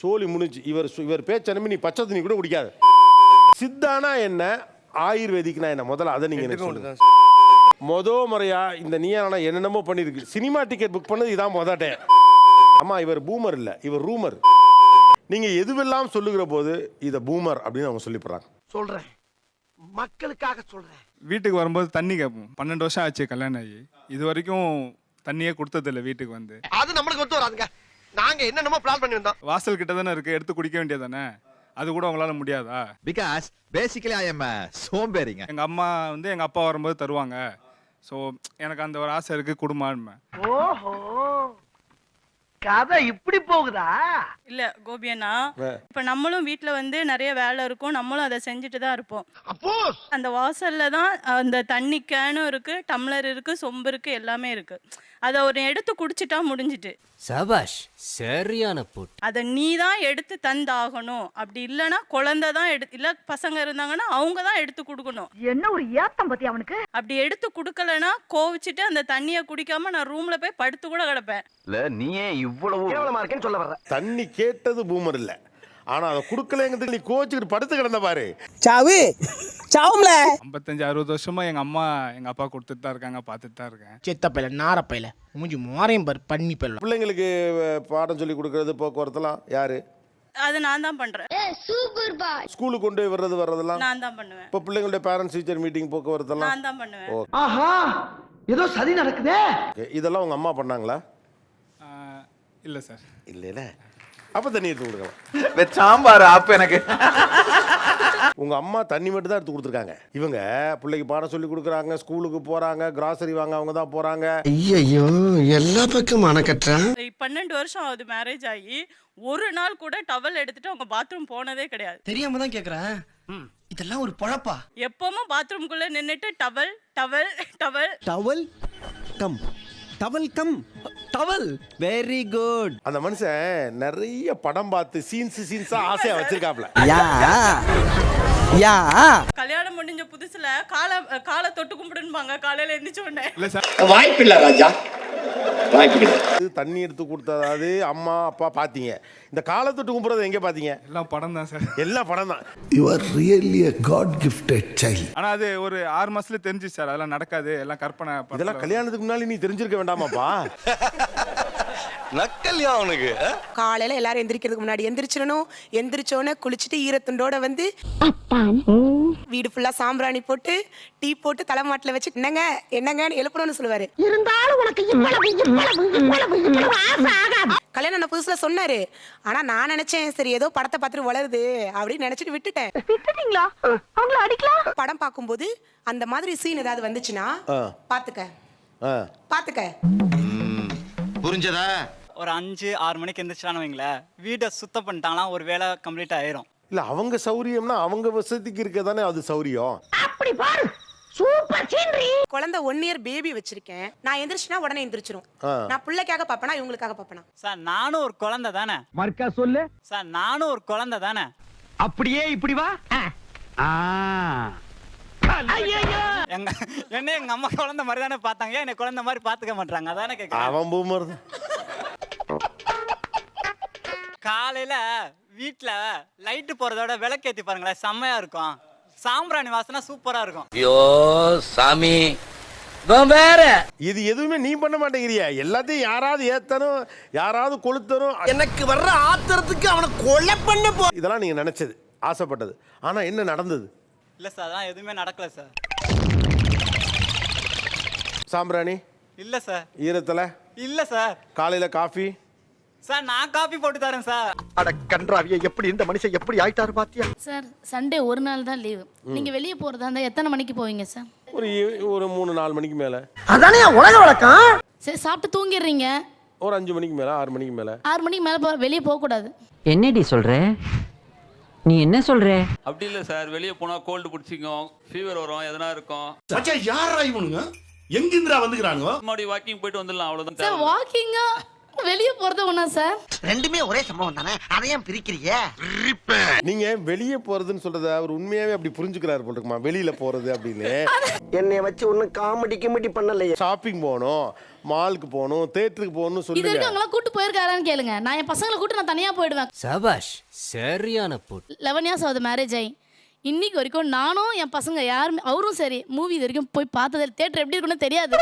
சோலி முடிஞ்சு. இவர் பேச்ச நம்பி நீ பச்சை தண்ணி கூட குடிக்காது. சித்தானா என்ன, ஆயுர்வேதிக்னா என்ன, முதல்ல அதை நீங்க எனக்கு சொல்லுங்க. முறையா இந்த நீயானா என்னென்னமோ பண்ணிருக்கு. சினிமா டிக்கெட் புக் பண்ணது இதான் முதட்டே. ஆமா, இவர் பூமர் இல்ல, இவர் ரூமர். நீங்க எதுவெல்லாம் சொல்லுகிற போது இத பூமர் அப்படின்னு அவங்க சொல்லிப்படுறாங்க. சொல்றேன், மக்களுக்காக சொல்றேன். வீட்டுக்கு வரும்போது தண்ணி கேட்போம். 12 வருஷம் ஆச்சு கல்யாணம் ஆகி, இது வரைக்கும் தண்ணியே கொடுத்ததில்ல வீட்டுக்கு வந்து. அது நம்மளுக்கு ஒத்து வராதுங்க. நாங்க என்னென்னமோ பிளான் பண்ணி வந்தோம். வாசல் கிட்ட தானே இருக்கு, எடுத்து குடிக்க வேண்டியதானே. அது கூட உங்களால முடியாதா? பிகாஸ் பேசிக்கலி ஐ எம் சோம்பேறிங்க. எங்க அம்மா வந்து எங்க அப்பா வரும்போது தருவாங்க. ஸோ எனக்கு அந்த ஒரு ஆசை இருக்கு, குடும்பம். ஓஹோ, கதை இப்படி போகுதா? இல்ல கோபியண்ணா, இப்ப நம்மளும் வீட்டுல வந்து நிறைய வேலை இருக்கும், நம்மளும் அதை செஞ்சுட்டு தான் இருப்போம். அந்த வாசல்ல தான் அந்த தண்ணி கேனும் இருக்கு, டம்ளர் இருக்கு, சொம்பு இருக்கு, எல்லாமே இருக்கு. அதை ஒரு எடுத்து குடிச்சிட்டா முடிஞ்சிட்டு. சபாஷ், சரியான போட்டு. அதை நீ தான் எடுத்து தந்தாகணும். அப்படி இல்லைன்னா குழந்தை தான் இல்ல பசங்க இருந்தாங்கன்னா அவங்க தான் எடுத்து கொடுக்கணும். என்ன ஒரு ஏத்தம் பத்தி அவனுக்கு. அப்படி எடுத்து கொடுக்கலன்னா கோவிச்சுட்டு அந்த தண்ணியை குடிக்காம நான் ரூம்ல போய் படுத்து கூட கிடப்பேன். நீயே இவ்வளவு கேவலமா இருக்கேன்னு சொல்ல வர்ற. தண்ணி கேட்டது பூமர் இல்ல, ஆனா அதை கொடுக்கலங்கிறதுக்கு நீ கோச்சுக்கிட்டு படுத்து கிடந்த பாரு. சாவு சாவும்ல. 55-60 வருஷமா எங்க அம்மா எங்க அப்பா கொடுத்துட்டு தான் இருக்காங்க, பார்த்துட்டு தான் இருக்கேன். செத்தப்பையில நாரப்பையில மூஞ்சி மோரையும் பாரு, பண்ணி போயிடலாம். பிள்ளைங்களுக்கு பாடம் சொல்லி கொடுக்கறது, போக்குவரத்துலாம் யாரு? அது நான் தான் பண்றேன். ஸ்கூலுக்கு கொண்டு போய் வர்றதெல்லாம் நான் தான் பண்ணுவேன். இப்ப பிள்ளைங்களுடைய பேரண்ட்ஸ் டீச்சர் மீட்டிங் போக்குவரத்தெல்லாம் நான் தான் பண்ணுவேன். ஆஹா, ஏதோ சதி நடக்குதே. இதெல்லாம் உங்க அம்மா பண்ணாங்களா? இல்ல சார். இல்ல, அப்ப தண்ணி எடுத்து கொடுக்கலாம். சாம்பார் அப்ப எனக்கு உங்க அம்மா தண்ணி மட்டும் தான் எடுத்து கொடுத்துருக்காங்க. இவங்க பிள்ளைக்கு பாடம் சொல்லி கொடுக்குறாங்க, ஸ்கூலுக்கு போறாங்க, கிராசரி வாங்க அவங்க தான் போறாங்க. ஐயோ, எல்லா பக்கம் அணக்கட்டுறான். 12 வருஷம் ஆகுது மேரேஜ் ஆகி, ஒரு நாள் கூட டவல் எடுத்துட்டு அவங்க பாத்ரூம் போனதே கிடையாது. தெரியாம தான் கேக்குறேன், இதெல்லாம் ஒரு பொழப்பா? எப்பவும் பாத்ரூம்குள்ள நின்னுட்டு towel towel towel towel come, towel come, towel. Very good. அந்த மனுஷன் நிறைய படம் பார்த்து சீன்ஸா ஆசையா வச்சிருக்காப்ல. யா கல்யாணம் முடிஞ்ச புதுசுல காலை தொட்டு கும்பிடுன்பாங்க காலையில எந்திரிச்ச உடனே. இல்ல சார், வாய்ப்பில்லை ராஜா, வாய்ப்பில்லை. தண்ணி எடுத்து கொடுத்ததாவது அம்மா அப்பா பாத்தீங்க. இந்த காலத்தொட்டு கும்பிடுறது எங்க பாத்தீங்க? எல்லாம் படம் தான் சார். எல்லா படம் தான். You are really a God gifted child. ஆனா அது ஒரு 6 மாசத்துல தெரிஞ்சு சார், அதெல்லாம் நடக்காது, எல்லாம் கற்பனை. இதெல்லாம் கல்யாணத்துக்கு முன்னாடி நீ தெரிஞ்சிருக்க வேண்டாமாப்பா? நக்கல்யா அவனுக்கு. காலையில எல்லாரும் எந்திரிக்கிறதுக்கு முன்னாடி எந்திரிச்சிடணும். எந்திரிச்சோன்னு குளிச்சுட்டு ஈரத்துண்டோட வந்து வீடு ஃபுல்லா சாம்பிராணி போட்டு டீ போட்டு தலைமாட்டில் வச்சு என்னங்க என்னங்கன்னு எழுப்பணும்னு சொல்லுவாரு. இருந்தாலும் உனக்கு இவ்வளவு ஆசை ஆகாது. கல்யாணம் புதுசுல சொன்னாரு. ஆனா நான் நினைச்சேன் சரி ஏதோ படத்தை பார்த்துட்டு வளருது அப்படின்னு நினைச்சிட்டு விட்டுட்டேன். விட்டுட்டீங்களா? அவங்கள அடிக்கலாம். படம் பார்க்கும்போது அந்த மாதிரி சீன் ஏதாவது வந்துச்சுன்னா பாத்துக்க. புரிஞ்சதா? ஒரு 5-6 மணிக்கு எந்திரிச்சானு வைங்களேன், வீட்டை சுத்தம் பண்ணிட்டாங்கன்னா ஒரு வேலை கம்ப்ளீட் ஆயிரும். இல்ல அவங்க சௌரியம்னா அவங்க வசதிக்கு இருக்கதானே அது சௌரியம். அப்படி பாரு, சூப்பர் சீனரி. குழந்தை 1 இயர் பேபி வச்சிருக்கேன். நான் எந்திரிச்சுனா உடனே எந்திரிச்சிரும். நான் பிள்ளைக்காக பாப்பனா இவங்களுக்காக பாப்பனா? சார் நானும் ஒரு குழந்தை தானே. மர்க்கா சொல்லு. சார் நானும் ஒரு குழந்தை தானே. அப்படியே இப்படி வா. என்ன எங்க அம்மா குழந்தை மாதிரி தானே பார்த்தாங்க, என்னை குழந்தை மாதிரி பாத்துக்க மாட்டாங்க, அதானே கேட்க. அவன் பூமர். காலையில வீட்டுல லைட்டு போறதோட விளக்கேத்தி பாருங்களேன், செம்மையா இருக்கும். சாம்பிராணி வாசனை சூப்பரா இருக்கும். ஐயோ சாமி, வேற இது எதுவுமே நீ பண்ண மாட்டேங்கிறியா? எல்லாத்தையும் யாராவது ஏத்தனும், யாராவது கொளுத்தனும். எனக்கு வர்ற ஆத்திரத்துக்கு அவனை கொலை பண்ண போ. இதெல்லாம் நீங்க நினைச்சது, ஆசைப்பட்டது. ஆனா என்ன நடந்தது? இல்ல சார், அதான் எதுவுமே நடக்கல சார். சாம்பிராணி இல்ல சார். ஈரத்துல இல்ல சார். காலையில காஃபி சார் நான் காபி போட்டு தரேன் சார். அட கன்றாவிய, எப்படி இந்த மனுஷன் எப்படி ஆயிட்டாரு பாத்தியா? சார் சண்டே ஒரு நாள் தான் லீவு. நீங்க வெளியே போறதா இருந்தா எத்தனை மணிக்கு போவீங்க சார்? ஒரு 3-4 மணிக்கு மேல. அதானே உலக வழக்கம். சரி, சாப்பிட்டு தூங்கிடுறீங்க. ஒரு 5 மணிக்கு மேல, 6 மணிக்கு மேல. 6 மணிக்கு மேல வெளியே போக கூடாது. என்னடி சொல்ற? நீ என்ன சொல்ற? அப்படி இல்ல சார், வெளியே போனா கோல்டு பிடிச்சிக்கும், ஃபீவர் வரும், எதனா இருக்கும். மச்சான் யாரா இவனுங்க? எங்க இந்திரா வந்துக்கறாங்க? மறுபடியும் வாக்கிங் போயிட்டு வந்துடலாம், அவ்வளவுதான். சார் வாக்கிங்கா வெளியே போறது ஒண்ணா சார்? ரெண்டுமே ஒரே சம்பவம் தானே, அதையும் பிரிக்கிறீங்க? நீங்க வெளியே போறதுன்னு சொல்றத அவர் உண்மையாவே அப்படி புரிஞ்சுக்கிறாரு போல இருக்குமா, வெளியில போறது அப்படின்னு. என்னைய வச்சு ஒன்னும் காமெடி கிமெடி பண்ணலையே. ஷாப்பிங் போகணும், மாலுக்கு போகணும், தேட்டருக்கு போகணும்னு இது சொல்லுங்க. வரைக்கும் அவங்களாம் கூட்டு போயிருக்காரான்னு கேளுங்க. நான் என் பசங்களை கூட்டு நான் தனியா போயிடுவேன். சபாஷ், சரியான போட்டு. 11 years ஆகுது மேரேஜ் ஆகி. இன்னைக்கு வரைக்கும் நானும் என் பசங்க யாருமே, அவரும் சரி, மூவி இது வரைக்கும் போய் பார்த்தது, தியேட்டர் எப்படி இருக்குன்னு தெரியாது.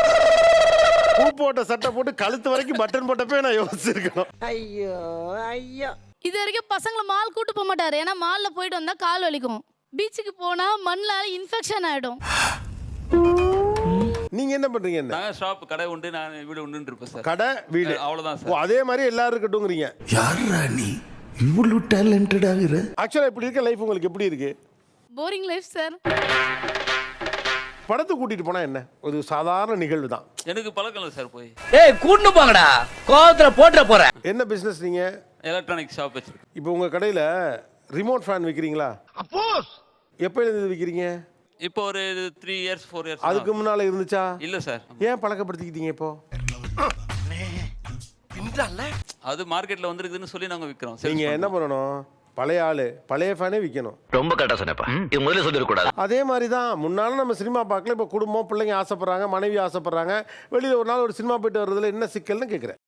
பூ போட்ட சட்டை போட்டு கழுத்து வரைக்கும் பட்டன் போட்டப்பே நான் யோசிச்சிருக்கணும். ஐயோ ஐயோ. இது வரைக்கும் பசங்களை மால் கூட்டு போக மாட்டாரு. ஏன்னா மால்ல போயிட்டு வந்தா கால் வலிக்கும். பீச்சுக்கு போனா மண்ணில் இன்ஃபெக்ஷன் ஆயிடும். நீங்க என்ன பண்றீங்க? என்ன நான் ஷாப் கடை உண்டு, நான் வீடு உண்டுன்னு இருப்பேன் சார். கடை வீடு அவ்வளவுதான் ஓ, சார். அதே மாதிரி எல்லாரும் இருக்கட்டும்ங்கறீங்க. யாரா நீ இவ்வளவு டேலண்டட் ஆகுற? ஆக்சுவலா இப்படி இருக்க லைஃப் உங்களுக்கு எப்படி இருக்கு? Boring life sir. படத்துக்கு கூட்டிட்டு போனா என்ன, ஒரு சாதாரண நிகழ்வு தான். எனக்கு பழக்கம் இல்லை சார் போய். ஏய் கூட்டு போங்கடா, கோவத்துல போட்டுற போறேன். என்ன பிசினஸ் நீங்க? எலக்ட்ரானிக் ஷாப் வச்சிருக்கேன். இப்போ உங்க கடையில ரிமோட் ஃபேன் விக்கிறீங்களா? அப்போஸ் எப்ப இருந்து விக்கிறீங்க? இப்போ ஒரு 3 years 4 years. அதுக்கு முன்னால இருந்துச்சா? இல்ல சார். ஏன் பழக்கப்படுத்திக்கிட்டீங்க இப்போ? அது மார்க்கெட்ல வந்திருக்குதுன்னு சொல்லி நாங்க விக்கிறோம். நீங்க என்ன பண்ணணும், பழைய ஆளு பழைய ஃபேனே விற்கணும். ரொம்ப கரெக்டா சொன்னப்பா, இது முதல்ல சொல்லிடக்கூடாது. அதே மாதிரி தான் முன்னால நம்ம சினிமா பார்க்கல, இப்போ குடும்பம் பிள்ளைங்க ஆசைப்படுறாங்க, மனைவி ஆசைப்படுறாங்க, வெளியில் ஒரு நாள் ஒரு சினிமா போயிட்டு வர்றதுல என்ன சிக்கல்னு கேட்குறேன்.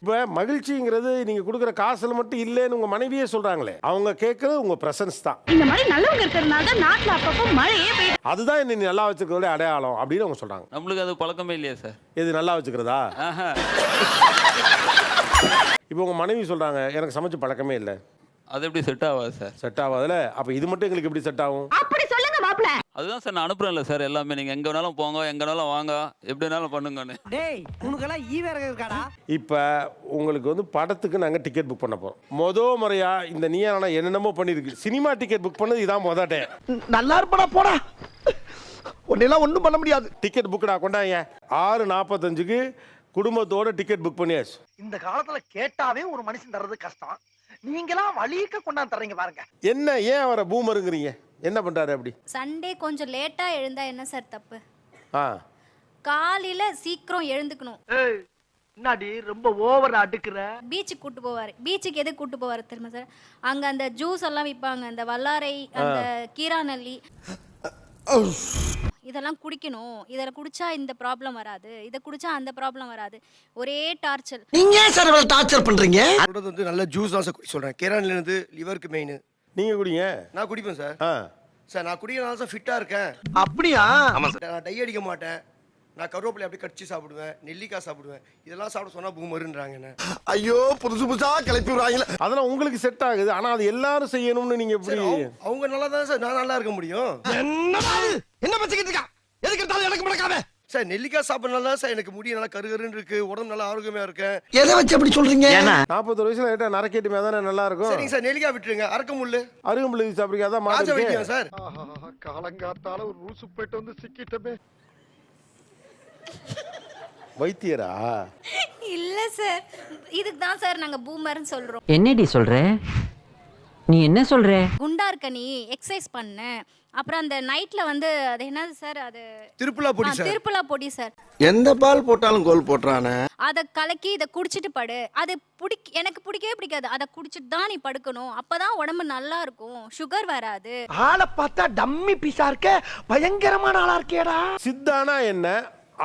இப்போ மகிழ்ச்சிங்கிறது நீங்கள் கொடுக்குற காசில் மட்டும் இல்லைன்னு உங்கள் மனைவியே சொல்கிறாங்களே, அவங்க கேட்குறது உங்கள் ப்ரெசன்ஸ் தான். இந்த மாதிரி நல்லவங்க இருக்கிறதுனால தான் நாட்டில் அப்பப்போ மழையே பெய்யுது. அதுதான் என்ன நீ நல்லா வச்சுக்கிறதோட அடையாளம் அப்படின்னு அவங்க சொல்கிறாங்க. நம்மளுக்கு அது பழக்கமே இல்லையா சார்? இது நல்லா வச்சுக்கிறதா? இப்போ உங்கள் மனைவி சொல்கிறாங்க எனக்கு சமைச்சு பழக்கமே இல்லை, அது எப்படி செட் ஆகாது சார்? செட் ஆகாதுல்ல, அப்போ இது மட்டும் எங்களுக்கு எப்படி செட் ஆகும்? அப்படி சொல்லுங்க மாப்ள. அதுதான் சார் நான் அனுப்புறேன்ல சார், எல்லாமே நீங்க எங்க வேணாலும் போங்க, எங்க வேணாலும் வாங்க, எப்படி வேணாலும் பண்ணுங்கன்னு. டேய் உனக்கெல்லாம் ஈ வேற இருக்காடா. இப்போ உங்களுக்கு வந்து படத்துக்கு நாங்கள் டிக்கெட் புக் பண்ண போகிறோம். முறையாக இந்த நீயானா என்னென்னமோ பண்ணியிருக்கு. சினிமா டிக்கெட் புக் பண்ணது இதான் முதல் டே. நல்லா இருப்படா போடா, உன்னெல்லாம் ஒன்றும் பண்ண முடியாது. டிக்கெட் புக்கடா கொண்டாங்க. 6:45க்கு குடும்பத்தோட டிக்கெட் புக் பண்ணியாச்சு. இந்த காலத்துல கேட்டாவே ஒரு மனுஷன் தர்றது கஷ்டம், நீங்களாம் வழிக்க கொண்டாந்து தர்றீங்க பாருங்க. என்ன ஏன் அவரை பூமருங்கிறீங்க? என்ன பண்றாரு அப்படி? சண்டே கொஞ்சம் லேட்டா எழுந்தா என்ன சார் தப்பு? காலையில சீக்கிரம் எழுந்துக்கணும். என்னடி ரொம்ப ஓவர் அடுக்குற? பீச்சுக்கு கூட்டு போவாரு. பீச்சுக்கு எதுக்கு கூட்டு போவாரு தெரியுமா சார்? அங்க அந்த ஜூஸ் எல்லாம் விற்பாங்க, அந்த வல்லாரை, அந்த கீராநெல்லி, இதெல்லாம் குடிக்கணும். இதெல்லாம் குடிச்சா இந்த ப்ராப்ளம் வராது, இதை குடிச்சா அந்த ப்ராப்ளம் வராது. ஒரே டார்ச்சர். நீங்க ஏன் சார் இவ்வளவு டார்ச்சர் பண்றீங்க? சொல்றது வந்து நல்ல ஜூஸ் தான் சார் குடி சொல்றேன். கேரளால இருந்து லிவருக்கு மெயின். நீங்க குடிங்க. நான் குடிப்பேன் சார். சார் நான் குடிக்கிறனால சார் ஃபிட்டா இருக்கேன். அப்படியா? ஆமா சார். நான் டை அடிக்க மாட்டேன். நான் கருவேப்பிலை அப்படியே கடிச்சு சாப்பிடுவேன், நெல்லிக்காய் சாப்பிடுவேன். இதெல்லாம் சாப்பிட சொன்னா பூமருன்றாங்க என்ன. ஐயோ புதுசு புதுசா கிளப்பி விடுறாங்க. அதெல்லாம் உங்களுக்கு செட் ஆகுது, ஆனா அது எல்லாரும் செய்யணும்னு நீங்க எப்படி? அவங்க நல்லா தான் சார், நான் நல்லா இருக்க முடியும். என்ன பச்சிக்கிட்டு இருக்கா? எதுக்கு எடுத்தாலும் எனக்கு முடக்காம சார். நெல்லிக்காய் சாப்பிடறனால தான் சார் எனக்கு முடி நல்லா கருகருன்னு இருக்கு, உடம்பு நல்லா ஆரோக்கியமா இருக்கேன். எதை வச்சு அப்படி சொல்றீங்க? 41 வயசுல லேட்டா நரக்கேட்டு மேதானே நல்லா இருக்கும். சரிங்க சார், நெல்லிக்காய் விட்டுருங்க. அருகமுள்ளு அருகம்புல்லு சாப்பிடுங்க, அதான் மாடு வைக்கணும் சார். காலங்காத்தால ஒரு ரூசு போயிட்டு வந்து சிக்கிட்டமே. வைத்தியரா? இல்ல சார், இதுக்கு தான் சார் நாங்க பூமர்னு சொல்றோம். என்னடி சொல்ற? நீ என்ன சொல்ற? குண்டா இருக்க நீ எக்ஸசைஸ் பண்ண, அப்புறம் அந்த நைட்ல வந்து அது என்னது சார், அது திருப்புலா பொடி சார். திருப்புலா பொடி சார். எந்த பால் போட்டாலும் கோல் போட்றானே. அத கலக்கி இத குடிச்சிட்டு படு. அது எனக்கு பிடிக்கவே பிடிக்காது. அத குடிச்சிட்டு தான் நீ படுக்கணும், அப்பதான் உடம்பு நல்லா இருக்கும், சுகர் வராது. ஆளை பார்த்தா டம்மி பீஸா இருக்க, பயங்கரமான ஆளா இருக்கேடா. சித்தானா என்ன,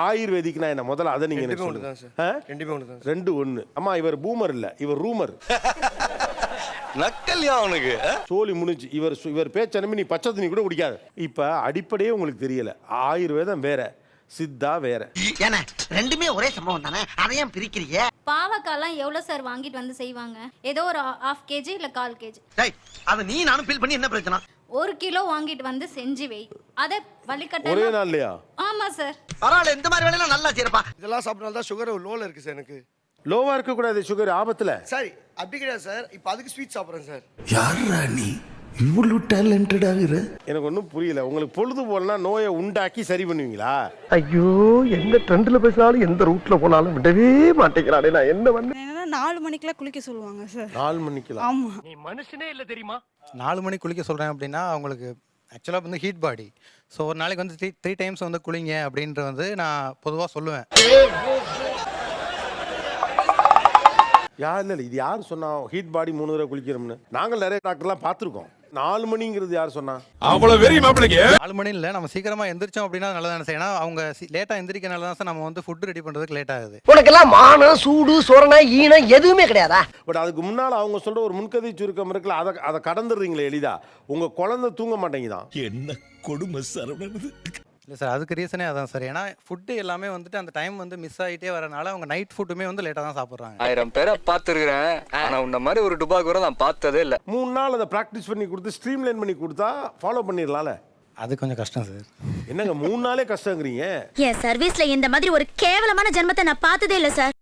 ஆயுர்வேதிக்னா என்ன, முதல்ல அதை நீங்க ரெண்டுமே ஒன்று தான் சார். ரெண்டுமே ஒன்று தான். ரெண்டு ஒன்று. அம்மா இவர் பூமர் இல்ல, இவர் ரூமர். நக்கல்யா அவனுக்கு. சோலி முடிஞ்சு. இவர் பேச்ச நம்பி நீ பச்சை தண்ணி கூட குடிக்காது. இப்ப அடிப்படையே உங்களுக்கு தெரியல. ஆயுர்வேதம் வேற, சித்தா வேற. ஏன்னா ரெண்டுமே ஒரே சம்பவம் தானே, அதையும் பிரிக்கிறீங்க. பாவக்காலாம் எவ்வளவு சார் வாங்கிட்டு வந்து செய்வாங்க? ஏதோ ஒரு 1/2 kg இல்ல 1/4 kg. டேய் அத நீ நானும் ஃபீல் பண்ணி என்ன பிரச்சனை? 1 கிலோ வாங்கிட்டு வந்து செஞ்சு வை. அத வலிக்கட்ட ஒரே நாள்லயா? ஆமா சார். பரவாயில்ல, இந்த மாதிரி வேலையெல்லாம் நல்லா செய்யறப்பா. இதெல்லாம் சாப்பிட்டனால தான் சுகர் லோல இருக்கு சார். எனக்கு லோவா இருக்க கூடாது சுகர், ஆபத்துல. சரி அப்படி கிடையாது சார், இப்போ அதுக்கு ஸ்வீட் சாப்பிட்றேன் சார். யாரா நீ இவ்வளவு டேலண்டட் ஆகுற? எனக்கு ஒன்றும் புரியல. உங்களுக்கு பொழுது போலனா நோயை உண்டாக்கி சரி பண்ணுவீங்களா? ஐயோ எந்த ட்ரெண்ட்ல பேசினாலும் எந்த ரூட்ல போனாலும் விடவே மாட்டேங்கிறானே, நான் என்ன பண்ணேன்? 4 மணிக்கெல்லாம் குளிக்க சொல்லுவாங்க சார். 4 மணிக்கெல்லாம்? ஆமா. நீ மனுஷனே இல்ல தெரியுமா? 4 மணிக்கு குளிக்க சொல்றேன் அப்படின்னா அவங்களுக்கு ஆக்சுவலாக வந்து ஹீட் பாடி. ஸோ ஒரு நாளைக்கு வந்து 3 டைம்ஸ் வந்து குளிங்க அப்படின்ற வந்து நான் பொதுவாக சொல்லுவேன். இல்லை இது யார் சொன்னா ஹீட் பாடி 3 தடவை குளிக்கிறோம்னு? நாங்கள் நிறைய டாக்டர்லாம் பார்த்துருக்கோம். 4 மணிங்கிறது யார் சொன்னா? அவ்வளவு வெறி மாப்பிளைக்கு 4 மணி இல்லை, நம்ம சீக்கிரமா எந்திரிச்சோம் அப்படின்னா நல்லதானே சார். ஏன்னா அவங்க லேட்டாக எந்திரிக்கனால தான் சார் நம்ம வந்து ஃபுட் ரெடி பண்ணுறதுக்கு லேட் ஆகுது. உனக்கெல்லாம் மானம் சூடு சொரணை ஈனம் எதுவுமே கிடையாதா? பட் அதுக்கு முன்னால் அவங்க சொல்ற ஒரு முன்கதை சுருக்கம் இருக்குல்ல, அதை கடந்துடுறீங்களே எளிதா. உங்க குழந்தை தூங்க மாட்டேங்குதான். என்ன கொடுமை சரவணன். இல்லை சார், அதுக்கு ரீசனே அதான் சார். ஏன்னா ஃபுட்டு எல்லாமே வந்துட்டு அந்த டைம் வந்து மிஸ் ஆகிட்டே வரனால அவங்க நைட் ஃபுட்டுமே வந்து லேட்டாக தான் சாப்பிட்றாங்க. 1000 பேரை பார்த்துருக்கிறேன், ஆனால் உன்ன மாதிரி ஒரு டுபா கூட நான் பார்த்ததே இல்லை. 3 நாள் அதை ப்ராக்டிஸ் பண்ணி கொடுத்து ஸ்ட்ரீம்லைன் பண்ணி கொடுத்தா ஃபாலோ பண்ணிடலாம்ல. அது கொஞ்சம் கஷ்டம் சார். என்னங்க 3 நாளே கஷ்டங்கிறீங்க? என் சர்வீஸ்ல இந்த மாதிரி ஒரு கேவலமான ஜென்மத்தை நான் பார்த்ததே இல்லை சார்.